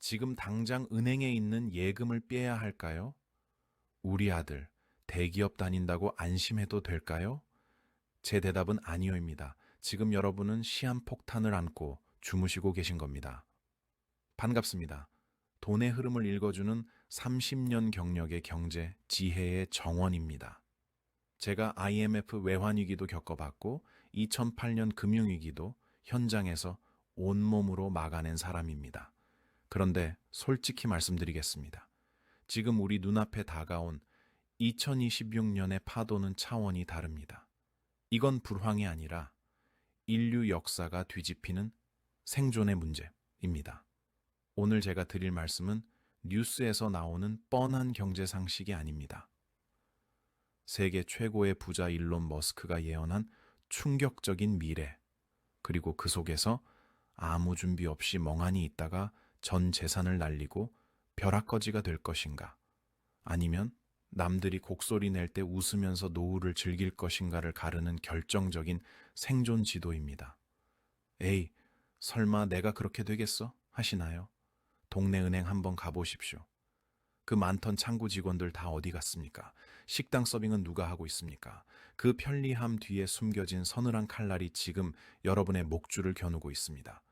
지금 당장 은행에 있는 예금을 빼야 할까요? 우리 아들 대기업 다닌다고 안심해도 될까요? 제 대답은 아니요입니다. 지금 여러분은 시한폭탄을 안고 주무시고 계신 겁니다. 반갑습니다. 돈의 흐름을 읽어주는 30년 경력의 경제 지혜의 정원입니다. 제가 IMF 외환위기도 겪어봤고 2008년 금융위기도 현장에서 온몸으로 막아낸 사람입니다. 그런데 솔직히 말씀드리겠습니다. 지금 우리 눈앞에 다가온 2026년의 파도는 차원이 다릅니다. 이건 불황이 아니라 인류 역사가 뒤집히는 생존의 문제입니다. 오늘 제가 드릴 말씀은 뉴스에서 나오는 뻔한 경제 상식이 아닙니다. 세계 최고의 부자 일론 머스크가 예언한 충격적인 미래, 그리고 그 속에서 아무 준비 없이 멍하니 있다가 전 재산을 날리고 벼락거지가 될 것인가, 아니면 남들이 곡소리 낼 때 웃으면서 노후를 즐길 것인가를 가르는 결정적인 생존 지도입니다. 에이, 설마 내가 그렇게 되겠어? 하시나요? 동네 은행 한번 가보십시오. 그 많던 창구 직원들 다 어디 갔습니까? 식당 서빙은 누가 하고 있습니까? 그 편리함 뒤에 숨겨진 서늘한 칼날이 지금 여러분의 목줄을 겨누고 있습니다.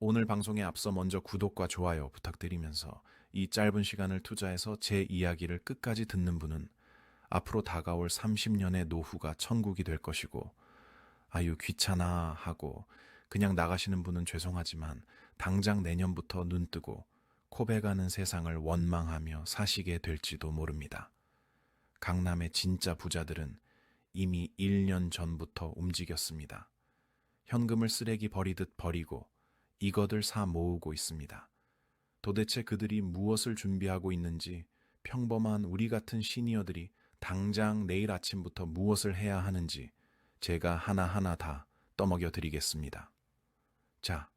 오늘 방송에 앞서 먼저 구독과 좋아요 부탁드리면서 이 짧은 시간을 투자해서 제 이야기를 끝까지 듣는 분은 앞으로 다가올 30년의 노후가 천국이 될 것이고, 아유 귀찮아 하고 그냥 나가시는 분은 죄송하지만 당장 내년부터 눈뜨고 코베가는 세상을 원망하며 사시게 될지도 모릅니다. 강남의 진짜 부자들은 이미 1년 전부터 움직였습니다. 현금을 쓰레기 버리듯 버리고 이것을 사 모으고 있습니다. 도대체 그들이 무엇을 준비하고 있는지, 평범한 우리 같은 시니어들이 당장 내일 아침부터 무엇을 해야 하는지 제가 하나하나 다 떠먹여 드리겠습니다. 자,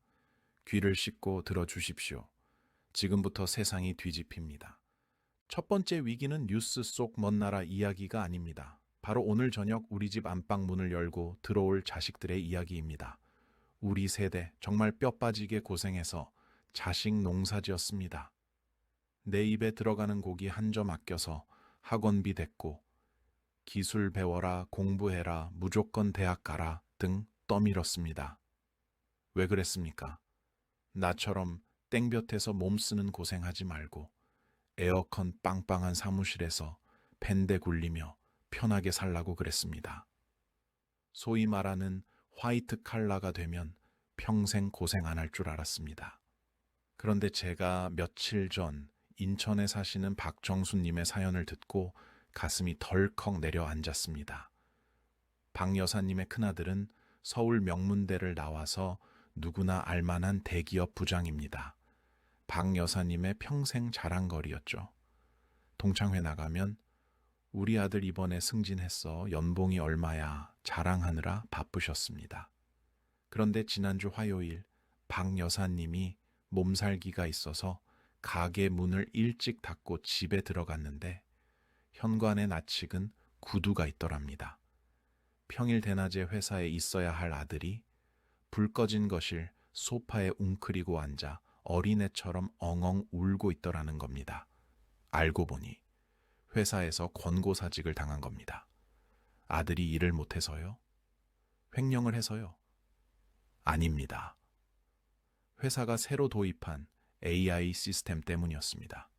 귀를 씻고 들어주십시오. 지금부터 세상이 뒤집힙니다. 첫 번째 위기는 뉴스 속 먼 나라 이야기가 아닙니다. 바로 오늘 저녁 우리 집 안방 문을 열고 들어올 자식들의 이야기입니다. 우리 세대 정말 뼈 빠지게 고생해서 자식 농사 지었습니다. 내 입에 들어가는 고기 한 점 아껴서 학원비 댔고, 기술 배워라, 공부해라, 무조건 대학 가라 등 떠밀었습니다. 왜 그랬습니까? 나처럼 땡볕에서 몸 쓰는 고생하지 말고 에어컨 빵빵한 사무실에서 펜대 굴리며 편하게 살라고 그랬습니다. 소위 말하는 화이트 칼라가 되면 평생 고생 안 할 줄 알았습니다. 그런데 제가 며칠 전 인천에 사시는 박정수님의 사연을 듣고 가슴이 덜컥 내려앉았습니다. 박 여사님의 큰아들은 서울 명문대를 나와서 누구나 알만한 대기업 부장입니다. 박 여사님의 평생 자랑거리였죠. 동창회 나가면 우리 아들 이번에 승진했어. 연봉이 얼마야. 자랑하느라 바쁘셨습니다. 그런데 지난주 화요일 박 여사님이 몸살기가 있어서 가게 문을 일찍 닫고 집에 들어갔는데 현관에 낯익은 구두가 있더랍니다. 평일 대낮에 회사에 있어야 할 아들이 불 꺼진 거실 소파에 웅크리고 앉아 어린애처럼 엉엉 울고 있더라는 겁니다. 알고 보니 회사에서 권고사직을 당한 겁니다. 아들이 일을 못해서요? 횡령을 해서요? 아닙니다. 회사가 새로 도입한 AI 시스템 때문이었습니다.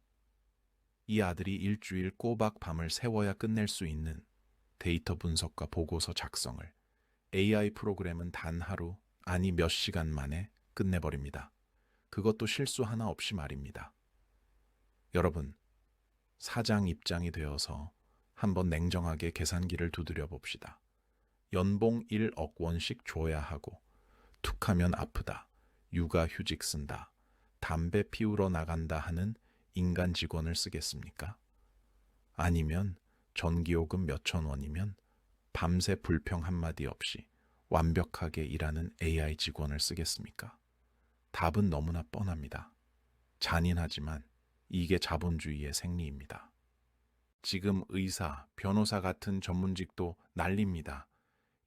이 아들이 일주일 꼬박 밤을 새워야 끝낼 수 있는 데이터 분석과 보고서 작성을 AI 프로그램은 단 하루, 아니 몇 시간 만에 끝내버립니다. 그것도 실수 하나 없이 말입니다. 여러분, 사장 입장이 되어서 한번 냉정하게 계산기를 두드려 봅시다. 연봉 1억 원씩 줘야 하고, 툭하면 아프다, 육아휴직 쓴다, 담배 피우러 나간다 하는 인간 직원을 쓰겠습니까? 아니면 전기요금 몇천 원이면 밤새 불평 한마디 없이 완벽하게 일하는 AI 직원을 쓰겠습니까? 답은 너무나 뻔합니다. 잔인하지만 이게 자본주의의 생리입니다. 지금 의사, 변호사 같은 전문직도 난립니다.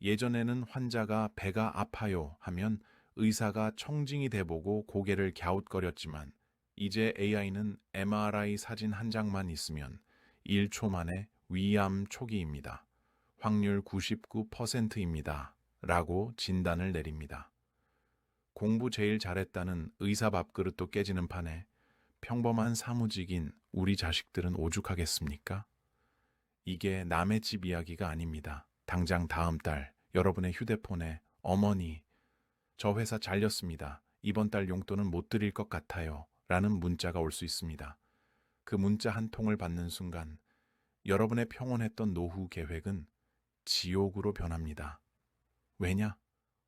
예전에는 환자가 배가 아파요 하면 의사가 청징이 돼보고 고개를 갸웃거렸지만 이제 AI는 MRI 사진 한 장만 있으면 1초 만에 위암 초기입니다. 확률 99%입니다. 라고 진단을 내립니다. 공부 제일 잘했다는 의사 밥그릇도 깨지는 판에 평범한 사무직인 우리 자식들은 오죽하겠습니까? 이게 남의 집 이야기가 아닙니다. 당장 다음 달 여러분의 휴대폰에 어머니, 저 회사 잘렸습니다. 이번 달 용돈은 못 드릴 것 같아요. 라는 문자가 올 수 있습니다. 그 문자 한 통을 받는 순간 여러분의 평온했던 노후 계획은 지옥으로 변합니다. 왜냐?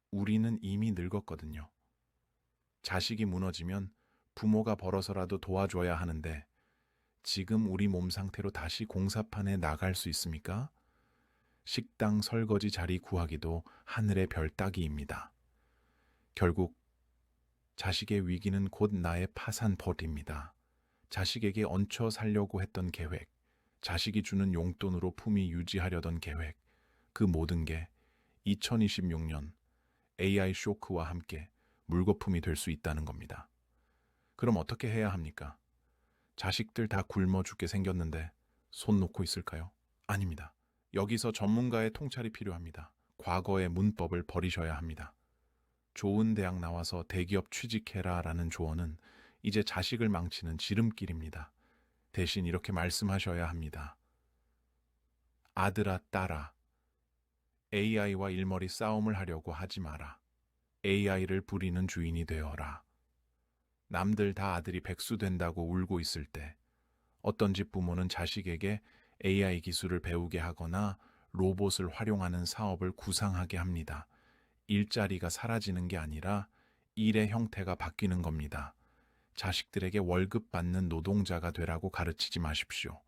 우리는 이미 늙었거든요. 자식이 무너지면 부모가 벌어서라도 도와줘야 하는데 지금 우리 몸 상태로 다시 공사판에 나갈 수 있습니까? 식당 설거지 자리 구하기도 하늘의 별 따기입니다. 결국 자식의 위기는 곧 나의 파산벌입니다. 자식에게 얹혀 살려고 했던 계획, 자식이 주는 용돈으로 품위 유지하려던 계획, 그 모든 게 2026년 AI 쇼크와 함께 물거품이 될 수 있다는 겁니다. 그럼 어떻게 해야 합니까? 자식들 다 굶어 죽게 생겼는데 손 놓고 있을까요? 아닙니다. 여기서 전문가의 통찰이 필요합니다. 과거의 문법을 버리셔야 합니다. 좋은 대학 나와서 대기업 취직해라라는 조언은 이제 자식을 망치는 지름길입니다. 대신 이렇게 말씀하셔야 합니다. 아들아, 딸아, AI와 일머리 싸움을 하려고 하지 마라. AI를 부리는 주인이 되어라. 남들 다 아들이 백수 된다고 울고 있을 때 어떤 집 부모는 자식에게 AI 기술을 배우게 하거나 로봇을 활용하는 사업을 구상하게 합니다. 일자리가 사라지는 게 아니라 일의 형태가 바뀌는 겁니다. 자식들에게 월급 받는 노동자가 되라고 가르치지 마십시오.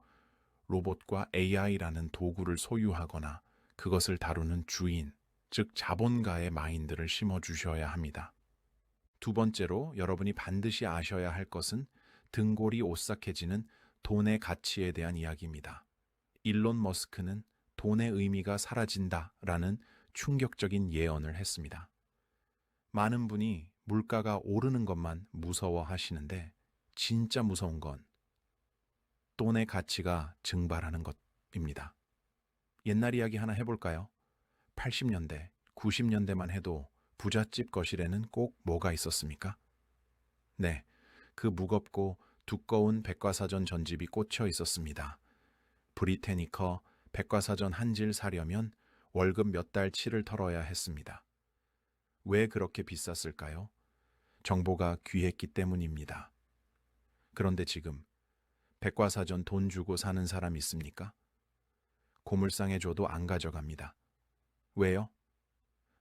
로봇과 AI라는 도구를 소유하거나 그것을 다루는 주인, 즉 자본가의 마인드를 심어주셔야 합니다. 두 번째로 여러분이 반드시 아셔야 할 것은 등골이 오싹해지는 돈의 가치에 대한 이야기입니다. 일론 머스크는 돈의 의미가 사라진다라는 충격적인 예언을 했습니다. 많은 분이 물가가 오르는 것만 무서워하시는데 진짜 무서운 건 돈의 가치가 증발하는 것입니다. 옛날 이야기 하나 해볼까요? 80년대, 90년대만 해도 부잣집 거실에는 꼭 뭐가 있었습니까? 네, 그 무겁고 두꺼운 백과사전 전집이 꽂혀 있었습니다. 브리테니커 백과사전 한 질 사려면 월급 몇 달치를 털어야 했습니다. 왜 그렇게 비쌌을까요? 정보가 귀했기 때문입니다. 그런데 지금 백과사전 돈 주고 사는 사람 있습니까? 고물상에 줘도 안 가져갑니다. 왜요?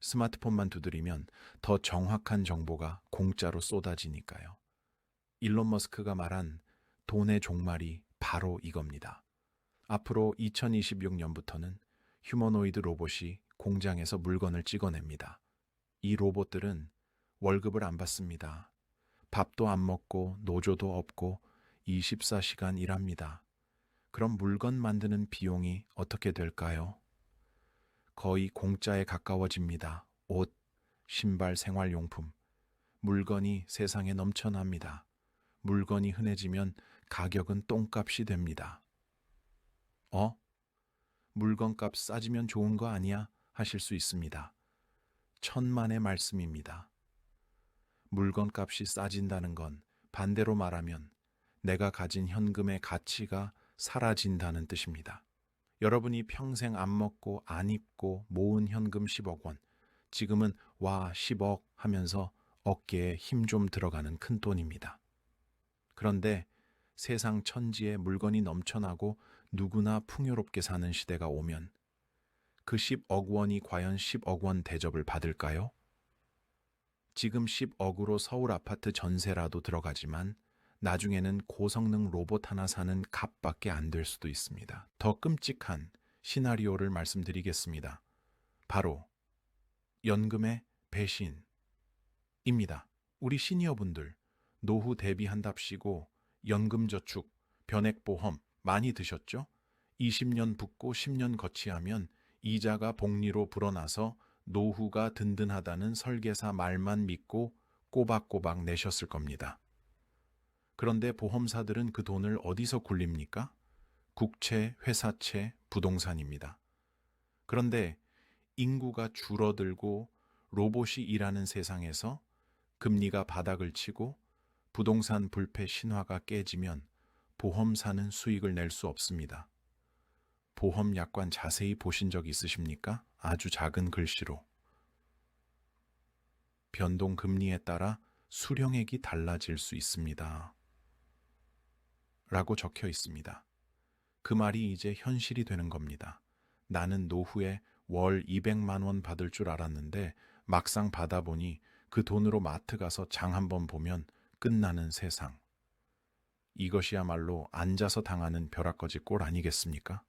스마트폰만 두드리면 더 정확한 정보가 공짜로 쏟아지니까요. 일론 머스크가 말한 돈의 종말이 바로 이겁니다. 앞으로 2026년부터는 휴머노이드 로봇이 공장에서 물건을 찍어냅니다. 이 로봇들은 월급을 안 받습니다. 밥도 안 먹고 노조도 없고 24시간 일합니다. 그럼 물건 만드는 비용이 어떻게 될까요? 거의 공짜에 가까워집니다. 옷, 신발, 생활용품. 물건이 세상에 넘쳐납니다. 물건이 흔해지면 가격은 똥값이 됩니다. 물건값 싸지면 좋은 거 아니야? 하실 수 있습니다. 천만의 말씀입니다. 물건값이 싸진다는 건 반대로 말하면 내가 가진 현금의 가치가 사라진다는 뜻입니다. 여러분이 평생 안 먹고 안 입고 모은 현금 10억 원, 지금은 와 10억 하면서 어깨에 힘 좀 들어가는 큰 돈입니다. 그런데 세상 천지에 물건이 넘쳐나고 누구나 풍요롭게 사는 시대가 오면 그 10억 원이 과연 10억 원 대접을 받을까요? 지금 10억으로 서울 아파트 전세라도 들어가지만 나중에는 고성능 로봇 하나 사는 값밖에 안 될 수도 있습니다. 더 끔찍한 시나리오를 말씀드리겠습니다. 바로 연금의 배신입니다. 우리 시니어분들 노후 대비한답시고 연금저축, 변액보험 많이 드셨죠? 20년 붓고 10년 거치하면 이자가 복리로 불어나서 노후가 든든하다는 설계사 말만 믿고 꼬박꼬박 내셨을 겁니다. 그런데 보험사들은 그 돈을 어디서 굴립니까? 국채, 회사채, 부동산입니다. 그런데 인구가 줄어들고 로봇이 일하는 세상에서 금리가 바닥을 치고 부동산 불패 신화가 깨지면 보험사는 수익을 낼 수 없습니다. 보험 약관 자세히 보신 적 있으십니까? 아주 작은 글씨로. 변동 금리에 따라 수령액이 달라질 수 있습니다. 라고 적혀 있습니다. 그 말이 이제 현실이 되는 겁니다. 나는 노후에 월 200만 원 받을 줄 알았는데 막상 받아보니 그 돈으로 마트 가서 장 한번 보면 끝나는 세상. 이것이야말로 앉아서 당하는 벼락거지 꼴 아니겠습니까?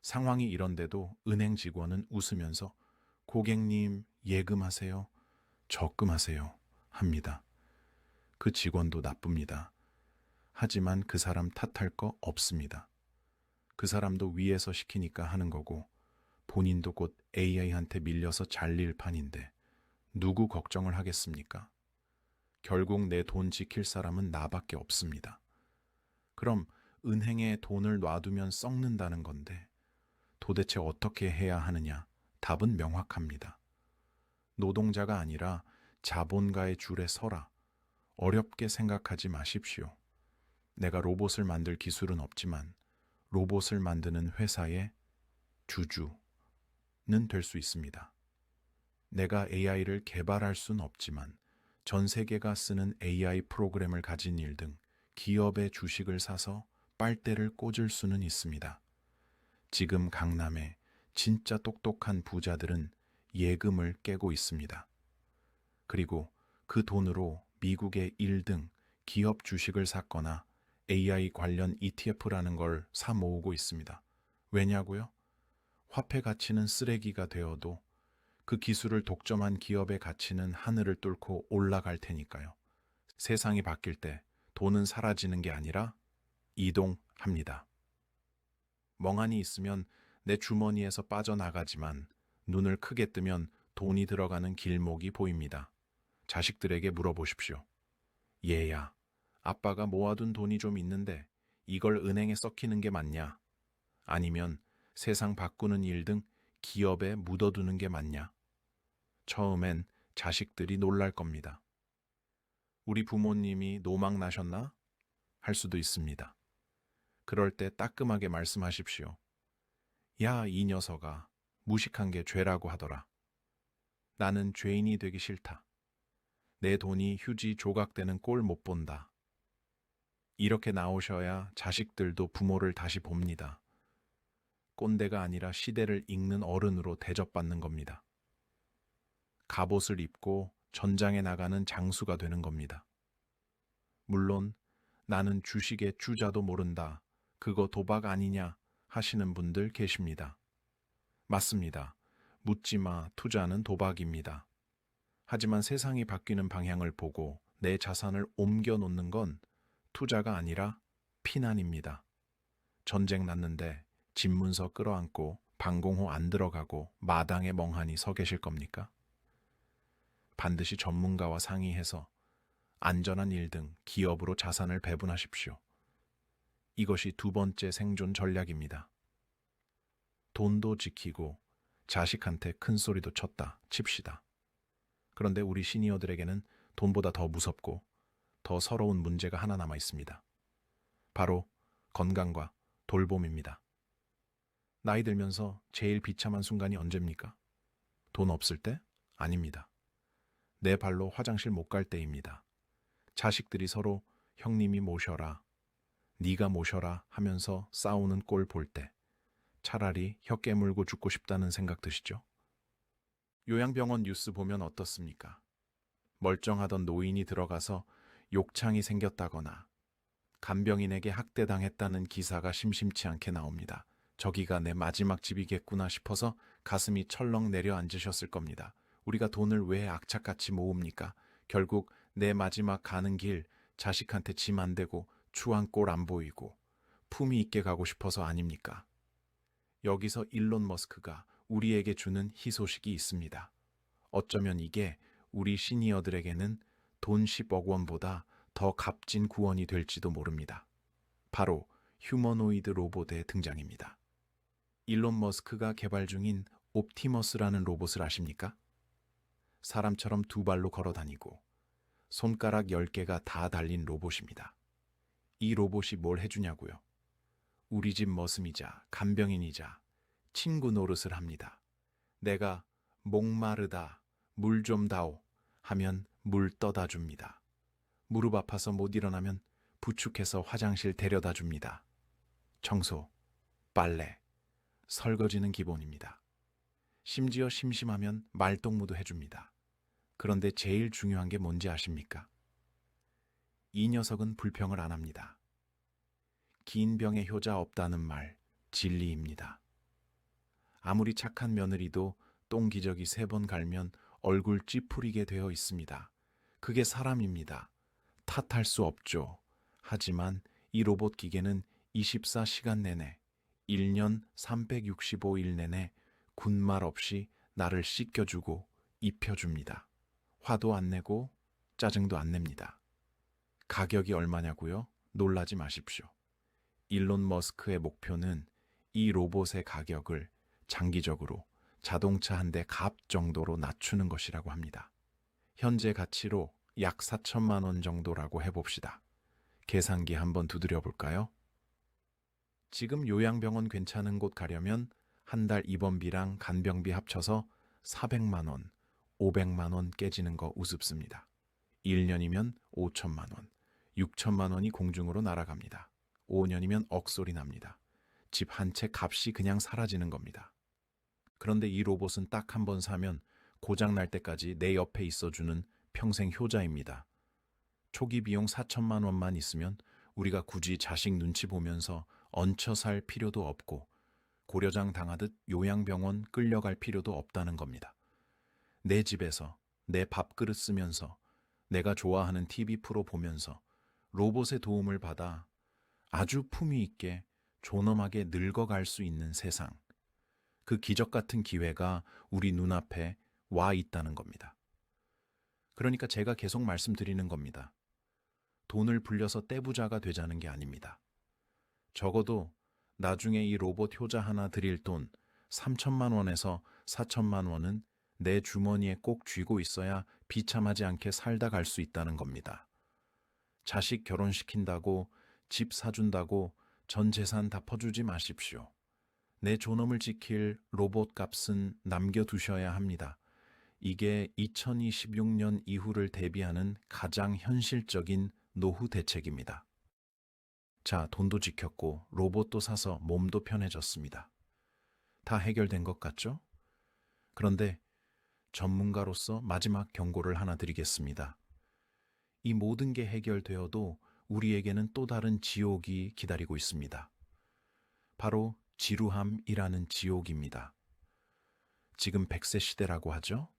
상황이 이런데도 은행 직원은 웃으면서 고객님 예금하세요, 적금하세요 합니다. 그 직원도 나쁩니다. 하지만 그 사람 탓할 거 없습니다. 그 사람도 위에서 시키니까 하는 거고 본인도 곧 AI한테 밀려서 잘릴 판인데 누구 걱정을 하겠습니까? 결국 내 돈 지킬 사람은 나밖에 없습니다. 그럼 은행에 돈을 놔두면 썩는다는 건데 도대체 어떻게 해야 하느냐? 답은 명확합니다. 노동자가 아니라 자본가의 줄에 서라. 어렵게 생각하지 마십시오. 내가 로봇을 만들 기술은 없지만 로봇을 만드는 회사의 주주는 될 수 있습니다. 내가 AI를 개발할 수는 없지만 전 세계가 쓰는 AI 프로그램을 가진 일 등 기업의 주식을 사서 빨대를 꽂을 수는 있습니다. 지금 강남에 진짜 똑똑한 부자들은 예금을 깨고 있습니다. 그리고 그 돈으로 미국의 1등 기업 주식을 샀거나 AI 관련 ETF라는 걸 사 모으고 있습니다. 왜냐고요? 화폐 가치는 쓰레기가 되어도 그 기술을 독점한 기업의 가치는 하늘을 뚫고 올라갈 테니까요. 세상이 바뀔 때 돈은 사라지는 게 아니라 이동합니다. 멍하니 있으면 내 주머니에서 빠져나가지만 눈을 크게 뜨면 돈이 들어가는 길목이 보입니다. 자식들에게 물어보십시오. 얘야, 아빠가 모아둔 돈이 좀 있는데 이걸 은행에 썩히는 게 맞냐? 아니면 세상 바꾸는 일 등 기업에 묻어두는 게 맞냐? 처음엔 자식들이 놀랄 겁니다. 우리 부모님이 노망 나셨나? 할 수도 있습니다. 그럴 때 따끔하게 말씀하십시오. 야, 이 녀석아, 무식한 게 죄라고 하더라. 나는 죄인이 되기 싫다. 내 돈이 휴지 조각되는 꼴 못 본다. 이렇게 나오셔야 자식들도 부모를 다시 봅니다. 꼰대가 아니라 시대를 읽는 어른으로 대접받는 겁니다. 갑옷을 입고 전장에 나가는 장수가 되는 겁니다. 물론 나는 주식의 주자도 모른다. 그거 도박 아니냐 하시는 분들 계십니다. 맞습니다. 묻지마, 투자는 도박입니다. 하지만 세상이 바뀌는 방향을 보고 내 자산을 옮겨 놓는 건 투자가 아니라 피난입니다. 전쟁 났는데 집문서 끌어안고 방공호 안 들어가고 마당에 멍하니 서 계실 겁니까? 반드시 전문가와 상의해서 안전한 일 등 기업으로 자산을 배분하십시오. 이것이 두 번째 생존 전략입니다. 돈도 지키고 자식한테 큰 소리도 쳤다 칩시다. 그런데 우리 시니어들에게는 돈보다 더 무섭고 더 서러운 문제가 하나 남아 있습니다. 바로 건강과 돌봄입니다. 나이 들면서 제일 비참한 순간이 언제입니까? 돈 없을 때? 아닙니다. 내 발로 화장실 못 갈 때입니다. 자식들이 서로 형님이 모셔라, 네가 모셔라 하면서 싸우는 꼴 볼 때 차라리 혀 깨물고 죽고 싶다는 생각 드시죠? 요양병원 뉴스 보면 어떻습니까? 멀쩡하던 노인이 들어가서 욕창이 생겼다거나 간병인에게 학대당했다는 기사가 심심치 않게 나옵니다. 저기가 내 마지막 집이겠구나 싶어서 가슴이 철렁 내려앉으셨을 겁니다. 우리가 돈을 왜 악착같이 모읍니까? 결국 내 마지막 가는 길 자식한테 짐 안 되고 추한 꼴 안 보이고 품위 있게 가고 싶어서 아닙니까? 여기서 일론 머스크가 우리에게 주는 희소식이 있습니다. 어쩌면 이게 우리 시니어들에게는 돈 10억 원보다 더 더 값진 구원이 될지도 모릅니다. 바로 휴머노이드 로봇의 등장입니다. 일론 머스크가 개발 중인 옵티머스라는 로봇을 아십니까? 사람처럼 두 발로 걸어 다니고 손가락 10개가 다 달린 로봇입니다. 이 로봇이 뭘 해주냐고요? 우리 집 머슴이자 간병인이자 친구 노릇을 합니다. 내가 목마르다, 물 좀 다오 하면 물 떠다 줍니다. 무릎 아파서 못 일어나면 부축해서 화장실 데려다 줍니다. 청소, 빨래, 설거지는 기본입니다. 심지어 심심하면 말동무도 해줍니다. 그런데 제일 중요한 게 뭔지 아십니까? 이 녀석은 불평을 안 합니다. 긴 병에 효자 없다는 말, 진리입니다. 아무리 착한 며느리도 똥기저귀 3번 갈면 얼굴 찌푸리게 되어 있습니다. 그게 사람입니다. 탓할 수 없죠. 하지만 이 로봇 기계는 24시간 내내, 1년 365일 내내 군말 없이 나를 씻겨주고 입혀줍니다. 화도 안 내고 짜증도 안 냅니다. 가격이 얼마냐고요? 놀라지 마십시오. 일론 머스크의 목표는 이 로봇의 가격을 장기적으로 자동차 한 대 값 정도로 낮추는 것이라고 합니다. 현재 가치로 약 4천만 원 정도라고 해봅시다. 계산기 한번 두드려 볼까요? 지금 요양병원 괜찮은 곳 가려면 한 달 입원비랑 간병비 합쳐서 400만 원, 500만 원 깨지는 거 우습습니다. 1년이면 5천만 원, 6천만 원이 공중으로 날아갑니다. 5년이면 억소리 납니다. 집 한 채 값이 그냥 사라지는 겁니다. 그런데 이 로봇은 딱 한 번 사면 고장 날 때까지 내 옆에 있어주는 평생 효자입니다. 초기 비용 4천만 원만 있으면 우리가 굳이 자식 눈치 보면서 얹혀 살 필요도 없고 고려장 당하듯 요양병원 끌려갈 필요도 없다는 겁니다. 내 집에서 내 밥그릇 쓰면서 내가 좋아하는 TV 프로 보면서 로봇의 도움을 받아 아주 품위 있게 존엄하게 늙어갈 수 있는 세상. 그 기적 같은 기회가 우리 눈앞에 와 있다는 겁니다. 그러니까 제가 계속 말씀드리는 겁니다. 돈을 불려서 떼부자가 되자는 게 아닙니다. 적어도 나중에 이 로봇 효자 하나 드릴 돈 3천만 원에서 4천만 원은 내 주머니에 꼭 쥐고 있어야 비참하지 않게 살다 갈 수 있다는 겁니다. 자식 결혼시킨다고, 집 사준다고 전 재산 다 퍼주지 마십시오. 내 존엄을 지킬 로봇 값은 남겨두셔야 합니다. 이게 2026년 이후를 대비하는 가장 현실적인 노후 대책입니다. 자, 돈도 지켰고 로봇도 사서 몸도 편해졌습니다. 다 해결된 것 같죠? 그런데 전문가로서 마지막 경고를 하나 드리겠습니다. 이 모든 게 해결되어도 우리에게는 또 다른 지옥이 기다리고 있습니다. 바로 지루함이라는 지옥입니다. 지금 100세 시대라고 하죠?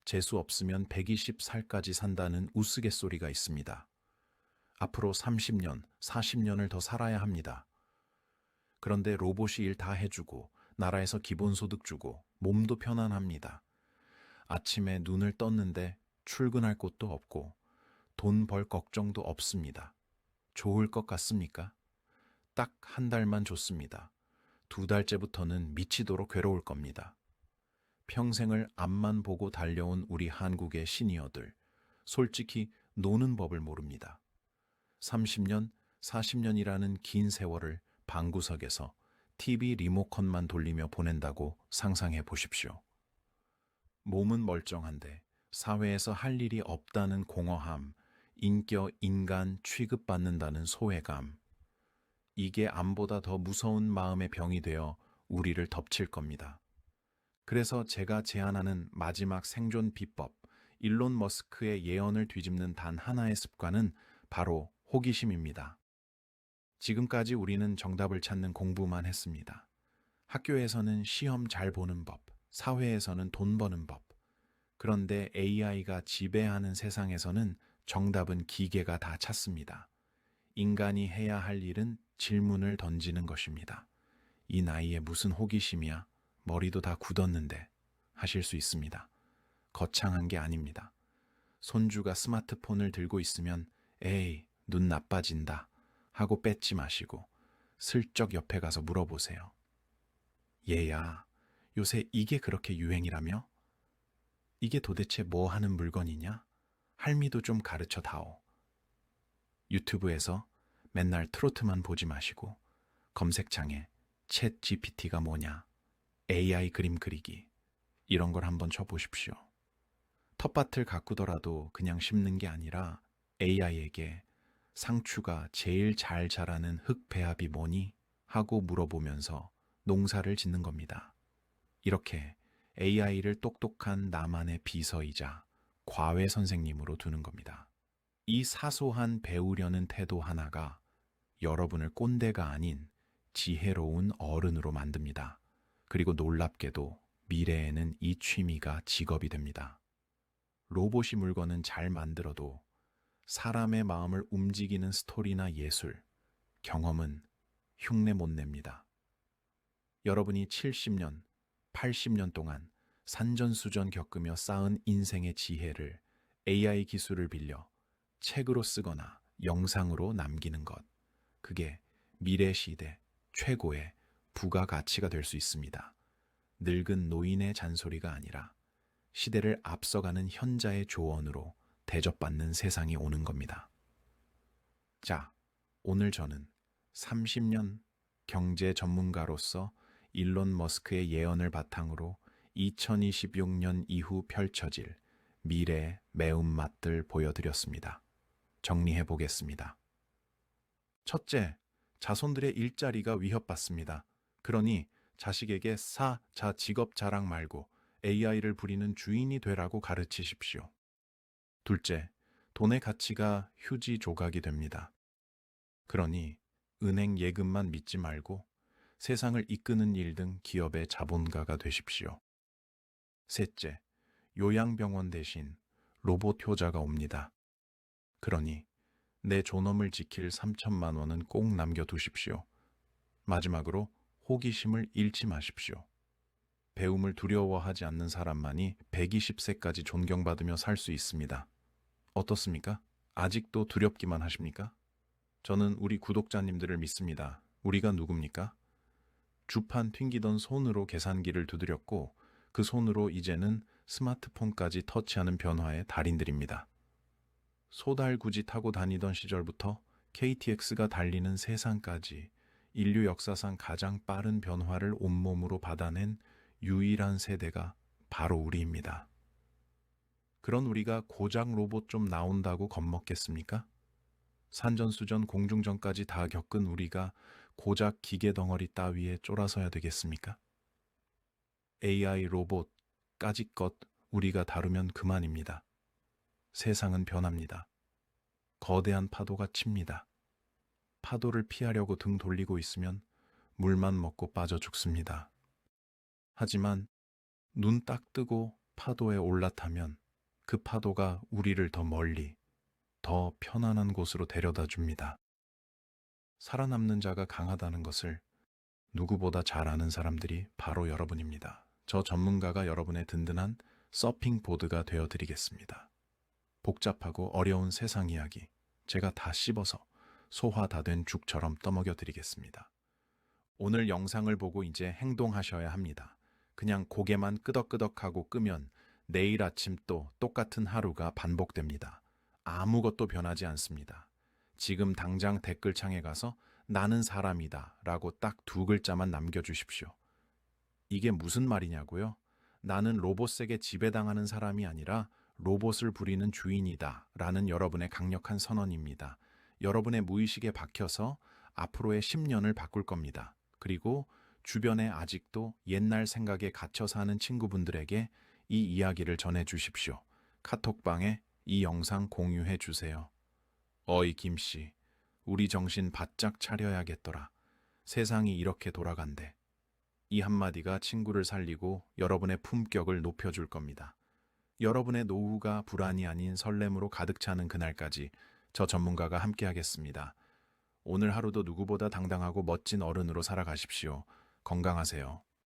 재수 없으면 120살까지 산다는 우스갯소리가 있습니다. 앞으로 30년, 40년을 더 살아야 합니다. 그런데 로봇이 일 다 해주고 나라에서 기본소득 주고 몸도 편안합니다. 아침에 눈을 떴는데 출근할 곳도 없고 돈 벌 걱정도 없습니다. 좋을 것 같습니까? 딱 한 달만 좋습니다. 2달째부터는 미치도록 괴로울 겁니다. 평생을 앞만 보고 달려온 우리 한국의 시니어들, 솔직히 노는 법을 모릅니다. 30년, 40년이라는 긴 세월을 방구석에서 TV 리모컨만 돌리며 보낸다고 상상해 보십시오. 몸은 멀쩡한데 사회에서 할 일이 없다는 공허함, 인격 인간 취급받는다는 소외감, 이게 암보다 더 무서운 마음의 병이 되어 우리를 덮칠 겁니다. 그래서 제가 제안하는 마지막 생존 비법, 일론 머스크의 예언을 뒤집는 단 하나의 습관은 바로 호기심입니다. 지금까지 우리는 정답을 찾는 공부만 했습니다. 학교에서는 시험 잘 보는 법, 사회에서는 돈 버는 법. 그런데 AI가 지배하는 세상에서는 정답은 기계가 다 찾습니다. 인간이 해야 할 일은 질문을 던지는 것입니다. 이 나이에 무슨 호기심이야? 머리도 다 굳었는데 하실 수 있습니다. 거창한 게 아닙니다. 손주가 스마트폰을 들고 있으면 에이, 눈 나빠진다 하고 뺏지 마시고 슬쩍 옆에 가서 물어보세요. 얘야, 요새 이게 그렇게 유행이라며? 이게 도대체 뭐 하는 물건이냐? 할미도 좀 가르쳐 다오. 유튜브에서 맨날 트로트만 보지 마시고 검색창에 챗 GPT가 뭐냐, AI 그림 그리기 이런 걸 한번 쳐보십시오. 텃밭을 가꾸더라도 그냥 심는 게 아니라 AI에게 상추가 제일 잘 자라는 흙 배합이 뭐니? 하고 물어보면서 농사를 짓는 겁니다. 이렇게 AI를 똑똑한 나만의 비서이자 과외 선생님으로 두는 겁니다. 이 사소한 배우려는 태도 하나가 여러분을 꼰대가 아닌 지혜로운 어른으로 만듭니다. 그리고 놀랍게도 미래에는 이 취미가 직업이 됩니다. 로봇이 물건은 잘 만들어도 사람의 마음을 움직이는 스토리나 예술, 경험은 흉내 못 냅니다. 여러분이 70년, 80년 동안 산전수전 겪으며 쌓은 인생의 지혜를 AI 기술을 빌려 책으로 쓰거나 영상으로 남기는 것, 그게 미래 시대 최고의 부가가치가 될 수 있습니다. 늙은 노인의 잔소리가 아니라 시대를 앞서가는 현자의 조언으로 대접받는 세상이 오는 겁니다. 자, 오늘 저는 30년 경제 전문가로서 일론 머스크의 예언을 바탕으로 2026년 이후 펼쳐질 미래의 매운맛들 보여드렸습니다. 정리해 보겠습니다. 첫째, 자손들의 일자리가 위협받습니다. 그러니 자식에게 자 직업 자랑 말고 AI를 부리는 주인이 되라고 가르치십시오. 둘째, 돈의 가치가 휴지 조각이 됩니다. 그러니 은행 예금만 믿지 말고 세상을 이끄는 일 등 기업의 자본가가 되십시오. 셋째, 요양병원 대신 로봇 효자가 옵니다. 그러니 내 존엄을 지킬 3천만 원은 꼭 남겨두십시오. 마지막으로 호기심을 잃지 마십시오. 배움을 두려워하지 않는 사람만이 120세까지 존경받으며 살 수 있습니다. 어떻습니까? 아직도 두렵기만 하십니까? 저는 우리 구독자님들을 믿습니다. 우리가 누굽니까? 주판 튕기던 손으로 계산기를 두드렸고 그 손으로 이제는 스마트폰까지 터치하는 변화의 달인들입니다. 소달구지 타고 다니던 시절부터 KTX가 달리는 세상까지 인류 역사상 가장 빠른 변화를 온몸으로 받아낸 유일한 세대가 바로 우리입니다. 그런 우리가 고작 로봇 좀 나온다고 겁먹겠습니까? 산전수전 공중전까지 다 겪은 우리가 고작 기계 덩어리 따위에 쫄아서야 되겠습니까? AI 로봇까지껏 우리가 다루면 그만입니다. 세상은 변합니다. 거대한 파도가 칩니다. 파도를 피하려고 등 돌리고 있으면 물만 먹고 빠져 죽습니다. 하지만 눈 딱 뜨고 파도에 올라타면 그 파도가 우리를 더 멀리, 더 편안한 곳으로 데려다 줍니다. 살아남는 자가 강하다는 것을 누구보다 잘 아는 사람들이 바로 여러분입니다. 저 전문가가 여러분의 든든한 서핑보드가 되어드리겠습니다. 복잡하고 어려운 세상 이야기, 제가 다 씹어서 소화 다 된 죽처럼 떠먹여 드리겠습니다. 오늘 영상을 보고 이제 행동하셔야 합니다. 그냥 고개만 끄덕끄덕하고 끄면 내일 아침 또 똑같은 하루가 반복됩니다. 아무것도 변하지 않습니다. 지금 당장 댓글창에 가서 나는 사람이다 라고 딱 2글자만 남겨주십시오. 이게 무슨 말이냐고요? 나는 로봇에게 지배당하는 사람이 아니라 로봇을 부리는 주인이다 라는 여러분의 강력한 선언입니다. 여러분의 무의식에 박혀서 앞으로의 10년을 바꿀 겁니다. 그리고 주변에 아직도 옛날 생각에 갇혀 사는 친구분들에게 이 이야기를 전해 주십시오. 카톡방에 이 영상 공유해 주세요. 어이 김씨, 우리 정신 바짝 차려야겠더라. 세상이 이렇게 돌아간대. 이 한마디가 친구를 살리고 여러분의 품격을 높여줄 겁니다. 여러분의 노후가 불안이 아닌 설렘으로 가득 차는 그날까지 저 전문가가 함께하겠습니다. 오늘 하루도 누구보다 당당하고 멋진 어른으로 살아가십시오. 건강하세요.